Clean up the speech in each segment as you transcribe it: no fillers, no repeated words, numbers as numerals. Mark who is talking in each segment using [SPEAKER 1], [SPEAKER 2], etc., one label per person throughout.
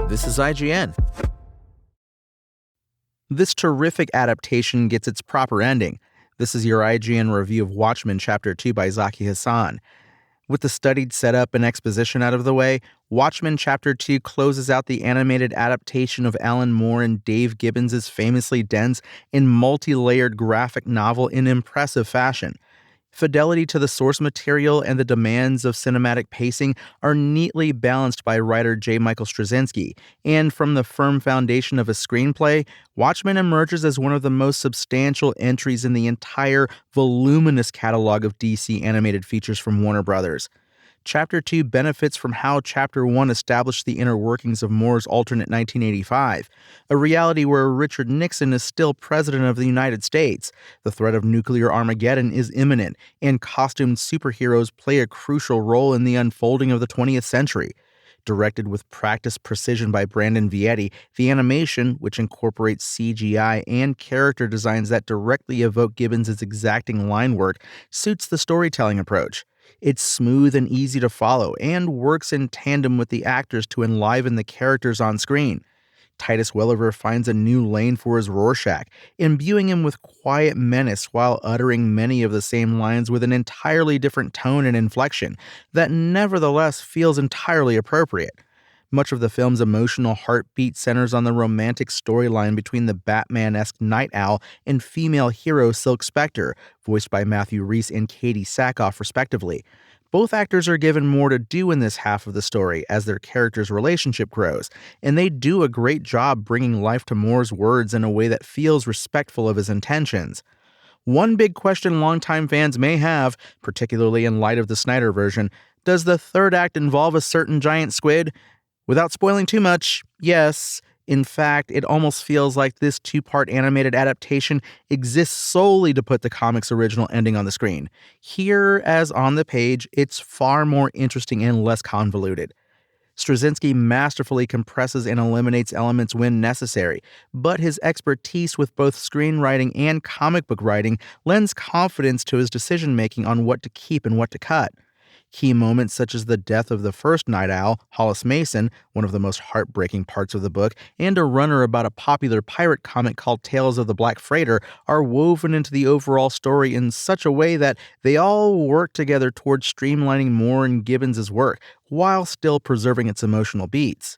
[SPEAKER 1] This is IGN. This terrific adaptation gets its proper ending. This is your IGN review of Watchmen Chapter 2 by Zaki Hassan. With the studied setup and exposition out of the way, Watchmen Chapter 2 closes out the animated adaptation of Alan Moore and Dave Gibbons' famously dense and multi-layered graphic novel in impressive fashion. Fidelity to the source material and the demands of cinematic pacing are neatly balanced by writer J. Michael Straczynski, and from the firm foundation of a screenplay, Watchmen emerges as one of the most substantial entries in the entire voluminous catalog of DC animated features from Warner Brothers. Chapter 2 benefits from how Chapter 1 established the inner workings of Moore's alternate 1985, a reality where Richard Nixon is still president of the United States, the threat of nuclear Armageddon is imminent, and costumed superheroes play a crucial role in the unfolding of the 20th century. Directed with practiced precision by Brandon Vietti, the animation, which incorporates CGI and character designs that directly evoke Gibbons' exacting line work, suits the storytelling approach. It's smooth and easy to follow, and works in tandem with the actors to enliven the characters on screen. Titus Welliver finds a new lane for his Rorschach, imbuing him with quiet menace while uttering many of the same lines with an entirely different tone and inflection that nevertheless feels entirely appropriate. Much of the film's emotional heartbeat centers on the romantic storyline between the Batman-esque Night Owl and female hero Silk Spectre, voiced by Matthew Rhys and Katie Sackhoff respectively. Both actors are given more to do in this half of the story as their characters' relationship grows, and they do a great job bringing life to Moore's words in a way that feels respectful of his intentions. One big question longtime fans may have, particularly in light of the Snyder version, does the third act involve a certain giant squid? Without spoiling too much, yes. In fact, it almost feels like this two-part animated adaptation exists solely to put the comic's original ending on the screen. Here, as on the page, it's far more interesting and less convoluted. Straczynski masterfully compresses and eliminates elements when necessary, but his expertise with both screenwriting and comic book writing lends confidence to his decision-making on what to keep and what to cut. Key moments such as the death of the first Night Owl, Hollis Mason, one of the most heartbreaking parts of the book, and a runner about a popular pirate comic called Tales of the Black Freighter are woven into the overall story in such a way that they all work together towards streamlining Moore and Gibbons' work, while still preserving its emotional beats.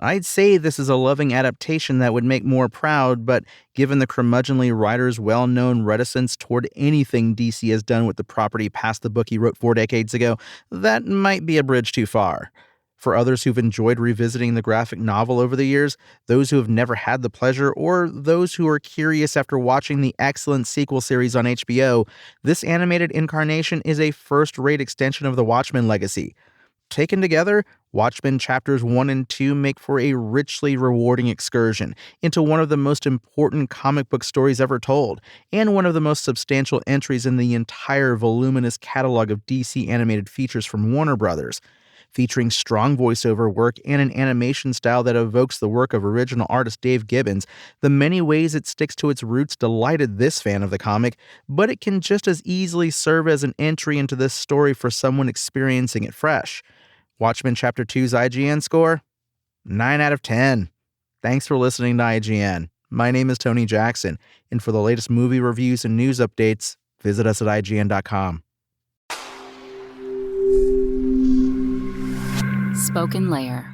[SPEAKER 1] I'd say this is a loving adaptation that would make Moore proud, but given the curmudgeonly writer's well-known reticence toward anything DC has done with the property past the book he wrote 4 decades ago, that might be a bridge too far. For others who've enjoyed revisiting the graphic novel over the years, those who have never had the pleasure, or those who are curious after watching the excellent sequel series on HBO, this animated incarnation is a first-rate extension of the Watchmen legacy. Taken together, Watchmen Chapters 1 and 2 make for a richly rewarding excursion into one of the most important comic book stories ever told, and one of the most substantial entries in the entire voluminous catalog of DC animated features from Warner Brothers. Featuring strong voiceover work and an animation style that evokes the work of original artist Dave Gibbons, the many ways it sticks to its roots delighted this fan of the comic, but it can just as easily serve as an entry into this story for someone experiencing it fresh. Watchmen Chapter 2's IGN score? 9 out of 10. Thanks for listening to IGN. My name is Tony Jackson, and for the latest movie reviews and news updates, visit us at IGN.com.
[SPEAKER 2] Spoken Layer.